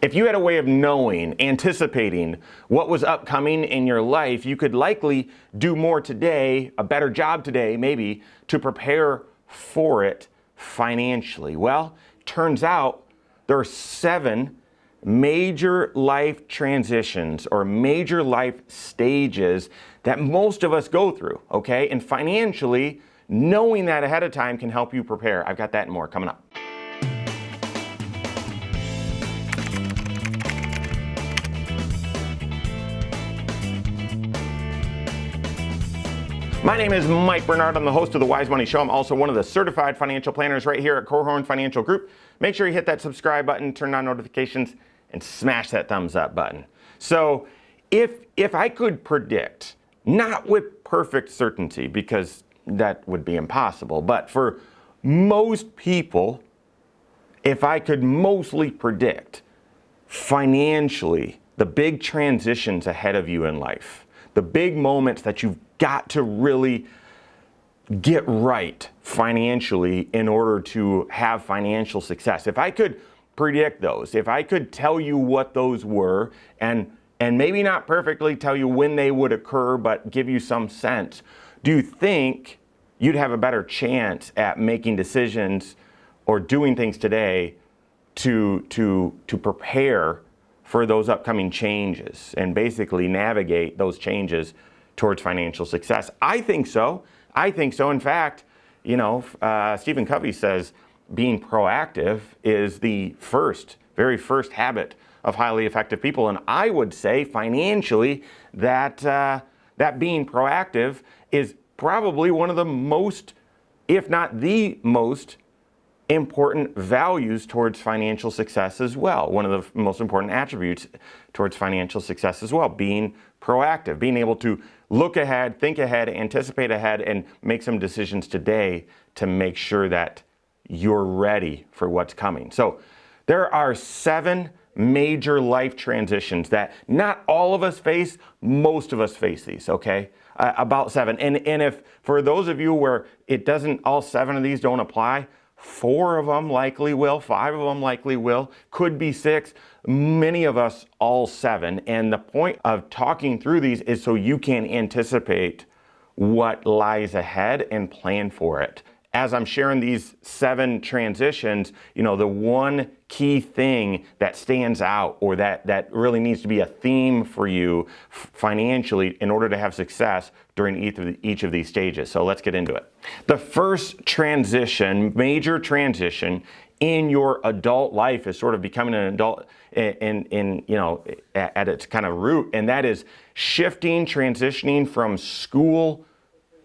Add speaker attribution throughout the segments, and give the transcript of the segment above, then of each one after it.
Speaker 1: If you had a way of knowing, anticipating what was upcoming in your life, you could likely do more today, a better job today, maybe, to prepare for it financially. Well, turns out there are 7 major life transitions or major life stages that most of us go through, okay? And financially, knowing that ahead of time can help you prepare. I've got that and more coming up. My name is Mike Bernard. I'm the host of the Wise Money Show. I'm also one of the certified financial planners right here at Cohorn Financial Group. Make sure you hit that subscribe button, turn on notifications, and smash that thumbs up button. So if I could predict, not with perfect certainty, because that would be impossible, but for most people, if I could mostly predict financially the big transitions ahead of you in life, the big moments that you've got to really get right financially in order to have financial success. If I could predict those, if I could tell you what those were, and maybe not perfectly tell you when they would occur, but give you some sense, do you think you'd have a better chance at making decisions or doing things today to prepare for those upcoming changes and basically navigate those changes towards financial success? I think so. In fact, Stephen Covey says being proactive is the very first habit of highly effective people. And I would say financially that being proactive is probably one of the most, if not the most, important values towards financial success as well. One of the most important attributes towards financial success as well, being proactive, being able to look ahead, think ahead, anticipate ahead, and make some decisions today to make sure that you're ready for what's coming. So there are 7 major life transitions that not all of us face, most of us face these, okay? About 7. And if for those of you where it doesn't, all 7 of these don't apply, 4 of them likely will, 5 of them likely will, could be 6, many of us all 7. And the point of talking through these is so you can anticipate what lies ahead and plan for it. As I'm sharing these 7 transitions, the one key thing that stands out or that really needs to be a theme for you financially in order to have success during each of these stages. So let's get into it. The first transition, major transition in your adult life is sort of becoming an adult at its kind of root, and that is transitioning from school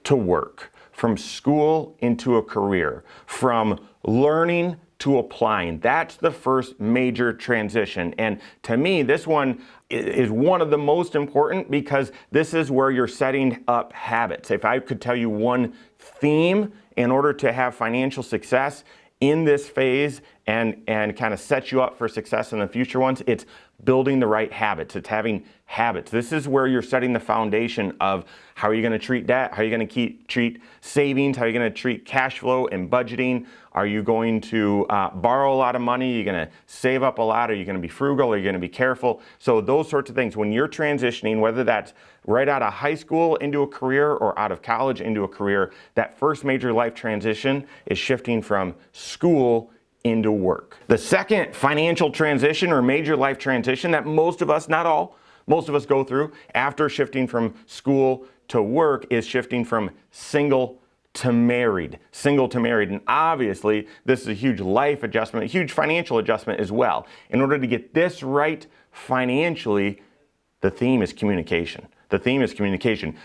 Speaker 1: to work. From school into a career, from learning to applying. That's the first major transition. And to me, this one is one of the most important because this is where you're setting up habits. If I could tell you one theme in order to have financial success in this phase and kind of set you up for success in the future ones, it's building the right habits. It's having habits. This is where you're setting the foundation of how are you going to treat debt, how are you going to treat savings, how are you going to treat cash flow and budgeting. Are you going to borrow a lot of money? Are you going to save up a lot? Are you going to be frugal? Are you going to be careful? So those sorts of things, when you're transitioning, whether that's right out of high school into a career or out of college into a career, that first major life transition is shifting from school into work. The second financial transition or major life transition that most of us, not all, most of us go through after shifting from school to work is shifting from single to married. And obviously, this is a huge life adjustment, a huge financial adjustment as well. In order to get this right financially, the theme is communication.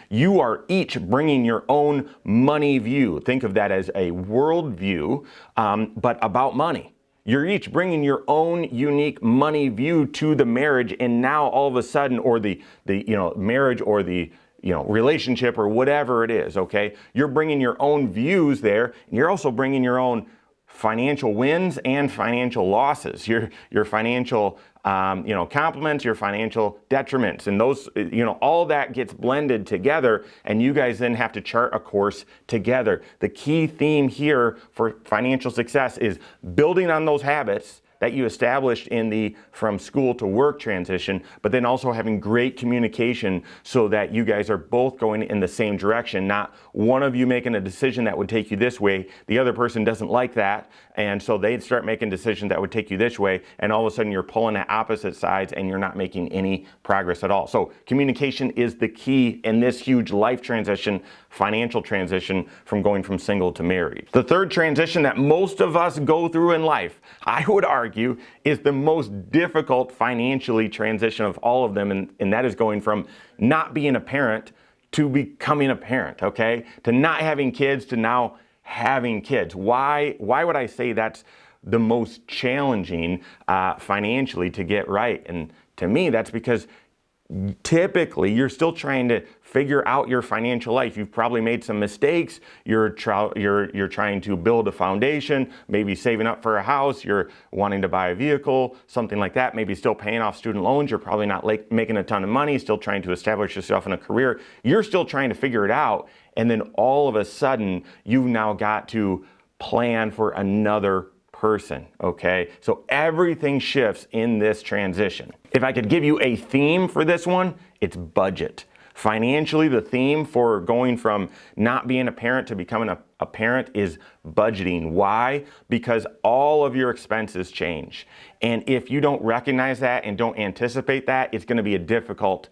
Speaker 1: You are each bringing your own money view. Think of that as a world view, but about money. You're each bringing your own unique money view to the marriage, and now all of a sudden, or the marriage or the relationship or whatever it is, okay? You're bringing your own views there, and you're also bringing your own financial wins and financial losses, your financial compliments, your financial detriments, and those, all that gets blended together, and you guys then have to chart a course together. The key theme here for financial success is building on those habits that you established in the from school to work transition, but then also having great communication so that you guys are both going in the same direction, not one of you making a decision that would take you this way, the other person doesn't like that, and so they'd start making decisions that would take you this way, and all of a sudden you're pulling at opposite sides and you're not making any progress at all. So communication is the key in this huge life transition, financial transition from going from single to married. The third transition that most of us go through in life, I would argue, is the most difficult financially transition of all of them, and that is going from not being a parent to becoming a parent, okay? To not having kids to now having kids. Why would I say that's the most challenging financially to get right? And to me, that's because typically you're still trying to figure out your financial life. You've probably made some mistakes. You're trying to build a foundation, maybe saving up for a house. You're wanting to buy a vehicle, something like that. Maybe still paying off student loans. You're probably not making a ton of money, still trying to establish yourself in a career. You're still trying to figure it out. And then all of a sudden, you've now got to plan for another person, okay? So everything shifts in this transition. If I could give you a theme for this one, it's budget. Financially, the theme for going from not being a parent to becoming a parent is budgeting. Why? Because all of your expenses change. And if you don't recognize that and don't anticipate that, it's going to be a difficult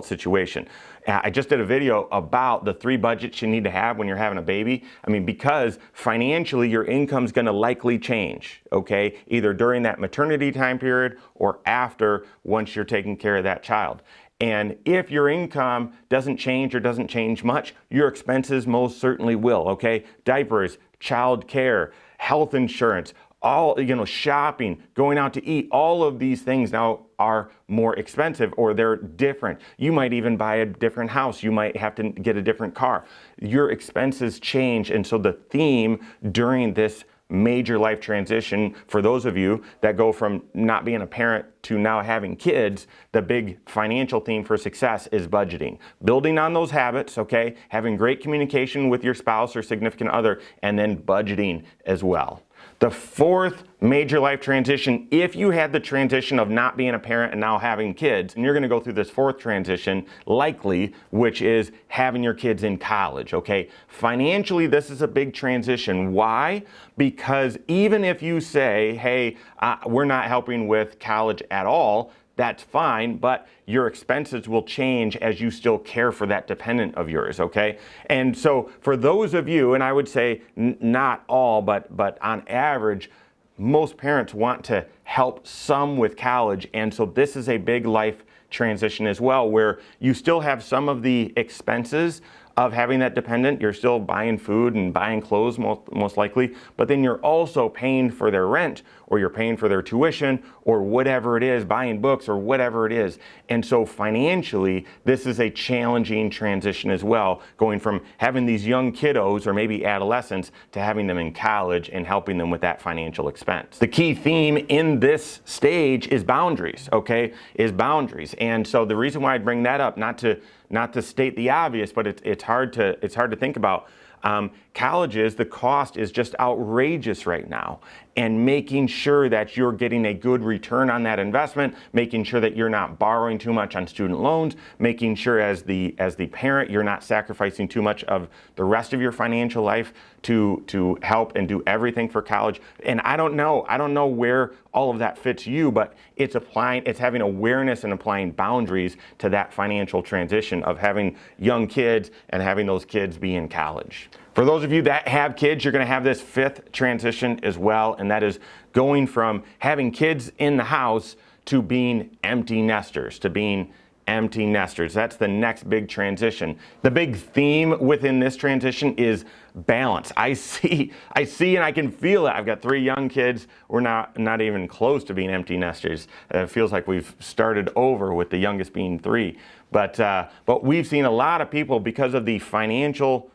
Speaker 1: situation. I just did a video about the 3 budgets you need to have when you're having a baby. I mean, because financially your income's gonna likely change, okay? Either during that maternity time period or after, once you're taking care of that child. And if your income doesn't change or doesn't change much, your expenses most certainly will, okay? Diapers, child care, health insurance, all, shopping, going out to eat, all of these things now are more expensive or they're different. You might even buy a different house. You might have to get a different car. Your expenses change. And so the theme during this major life transition for those of you that go from not being a parent to now having kids, the big financial theme for success is budgeting. Building on those habits, okay? Having great communication with your spouse or significant other, and then budgeting as well. The fourth major life transition, if you had the transition of not being a parent and now having kids, and you're going to go through this fourth transition, likely, which is having your kids in college, okay? Financially, this is a big transition. Why? Because even if you say, hey, we're not helping with college at all, that's fine, but your expenses will change as you still care for that dependent of yours, okay? And so for those of you, and I would say not all, but on average, most parents want to help some with college, and so this is a big life transition as well, where you still have some of the expenses of having that dependent. You're still buying food and buying clothes most likely, but then you're also paying for their rent, or you're paying for their tuition, or whatever it is, buying books or whatever it is. And so financially, this is a challenging transition as well, going from having these young kiddos or maybe adolescents to having them in college and helping them with that financial expense. The key theme in this stage is boundaries, okay? Is boundaries. And so the reason why I bring that up, not to state the obvious, but it's hard to think about. Colleges, the cost is just outrageous right now, and making sure that you're getting a good return on that investment, making sure that you're not borrowing too much on student loans, making sure as the parent you're not sacrificing too much of the rest of your financial life to help and do everything for college. And I don't know where all of that fits you, but it's having awareness and applying boundaries to that financial transition of having young kids and having those kids be in college. For those of you that have kids, you're going to have this fifth transition as well, and that is going from having kids in the house to being empty nesters, That's the next big transition. The big theme within this transition is balance. I see and I can feel it. I've got 3 young kids. We're not even close to being empty nesters. It feels like we've started over with the youngest being 3. But we've seen a lot of people, because of the financial,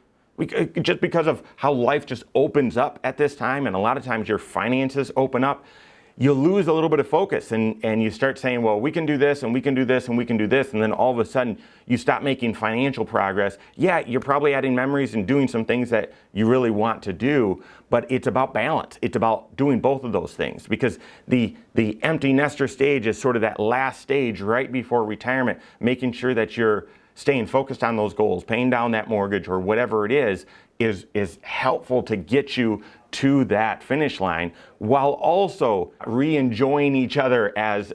Speaker 1: just because of how life just opens up at this time, and a lot of times your finances open up, you lose a little bit of focus and you start saying, well, we can do this and we can do this and we can do this. And then all of a sudden you stop making financial progress. Yeah, you're probably adding memories and doing some things that you really want to do, but it's about balance. It's about doing both of those things, because the empty nester stage is sort of that last stage right before retirement, making sure that you're staying focused on those goals, paying down that mortgage or whatever it is helpful to get you to that finish line, while also re-enjoying each other as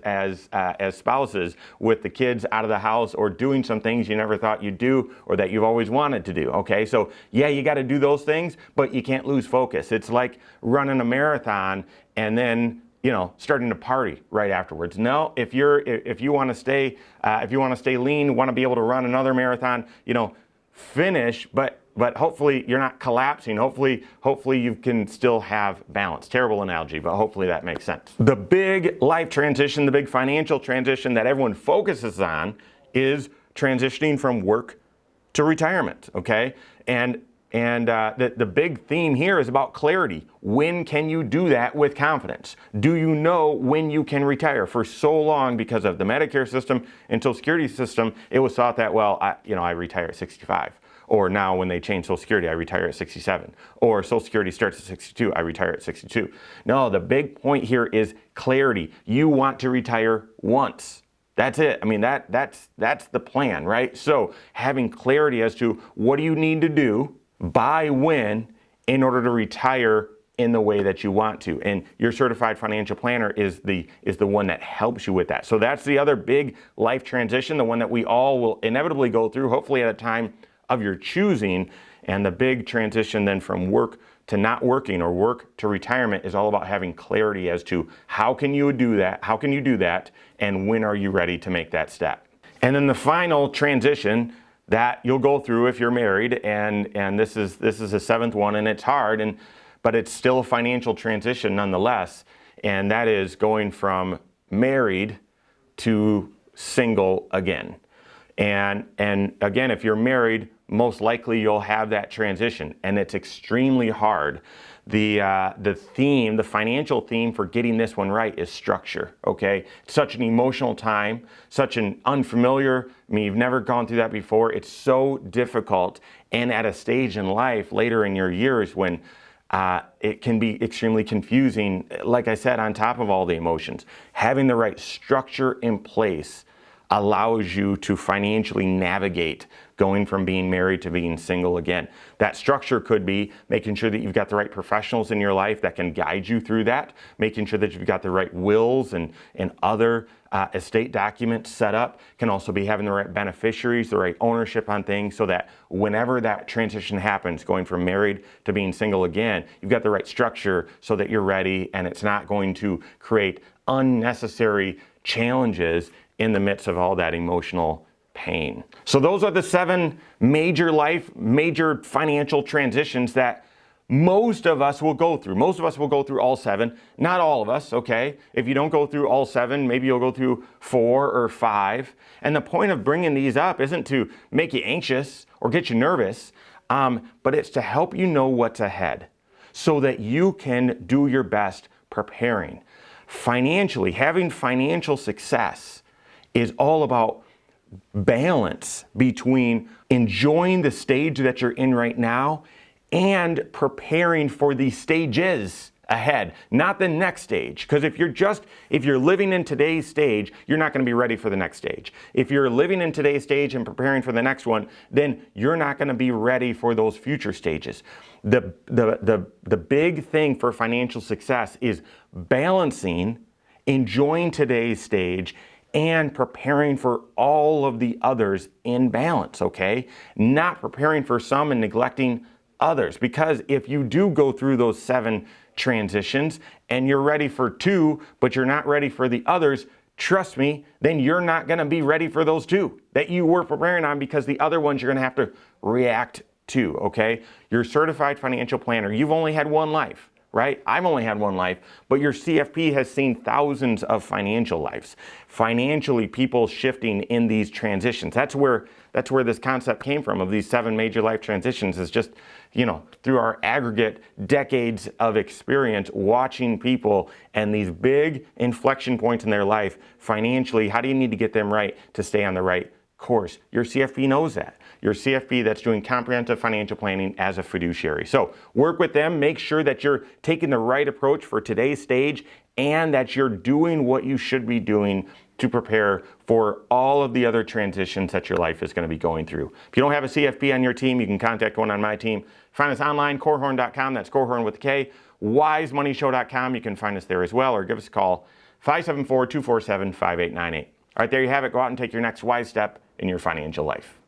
Speaker 1: spouses, with the kids out of the house or doing some things you never thought you'd do or that you've always wanted to do. Okay, so yeah, you got to do those things, but you can't lose focus. It's like running a marathon and then starting to party right afterwards. No, if you want to stay lean, want to be able to run another marathon, finish, but hopefully you're not collapsing. Hopefully you can still have balance. Terrible analogy, but hopefully that makes sense. The big life transition, the big financial transition that everyone focuses on is transitioning from work to retirement, okay? And the big theme here is about clarity. When can you do that with confidence? Do you know when you can retire? For so long, because of the Medicare system and Social Security system, it was thought that, well, I retire at 65. Or now when they change Social Security, I retire at 67. Or Social Security starts at 62, I retire at 62. No, the big point here is clarity. You want to retire once. That's it. I mean, that's the plan, right? So having clarity as to what do you need to do by when in order to retire in the way that you want to. And your certified financial planner is the one that helps you with that. So that's the other big life transition, the one that we all will inevitably go through, hopefully at a time of your choosing. And the big transition then from work to not working or work to retirement is all about having clarity as to how can you do that, and when are you ready to make that step. And then the final transition that you'll go through if you're married, and this is the seventh one, and it's hard, but it's still a financial transition nonetheless, and that is going from married to single again. And again, if you're married, most likely you'll have that transition, and it's extremely hard. The financial theme for getting this one right is structure, okay? It's such an emotional time, such an unfamiliar, you've never gone through that before. It's so difficult, and at a stage in life later in your years when it can be extremely confusing, like I said, on top of all the emotions. Having the right structure in place allows you to financially navigate going from being married to being single again. That structure could be making sure that you've got the right professionals in your life that can guide you through that, making sure that you've got the right wills and other estate documents set up. Can also be having the right beneficiaries, the right ownership on things, so that whenever that transition happens, going from married to being single again, you've got the right structure so that you're ready, and it's not going to create unnecessary challenges in the midst of all that emotional pain. So those are the 7 major financial transitions that most of us will go through. Most of us will go through all 7, not all of us, okay? If you don't go through all 7, maybe you'll go through 4 or 5. And the point of bringing these up isn't to make you anxious or get you nervous, but it's to help you know what's ahead so that you can do your best preparing. Financially, having financial success is all about balance between enjoying the stage that you're in right now and preparing for the stages ahead, not the next stage. Because if you're living in today's stage, you're not going to be ready for the next stage. If you're living in today's stage and preparing for the next one, then you're not going to be ready for those future stages. The big thing for financial success is balancing, enjoying today's stage, and preparing for all of the others in balance, okay? Not preparing for some and neglecting others. Because if you do go through those 7 transitions and you're ready for 2, but you're not ready for the others, trust me, then you're not gonna be ready for those 2 that you were preparing on, because the other ones you're gonna have to react to, okay? Your certified financial planner, you've only had one life. right? I've only had one life, but your CFP has seen thousands of financial lives. Financially, people shifting in these transitions. That's where this concept came from, of these 7 major life transitions, is just, through our aggregate decades of experience watching people and these big inflection points in their life financially. How do you need to get them right to stay on the right course? Your CFP knows that. Your CFP that's doing comprehensive financial planning as a fiduciary. So work with them, make sure that you're taking the right approach for today's stage and that you're doing what you should be doing to prepare for all of the other transitions that your life is going to be going through. If you don't have a CFP on your team, you can contact one on my team. Find us online, corehorn.com, that's Corehorn with a K, wisemoneyshow.com, you can find us there as well, or give us a call, 574-247-5898. All right, there you have it. Go out and take your next wise step in your financial life.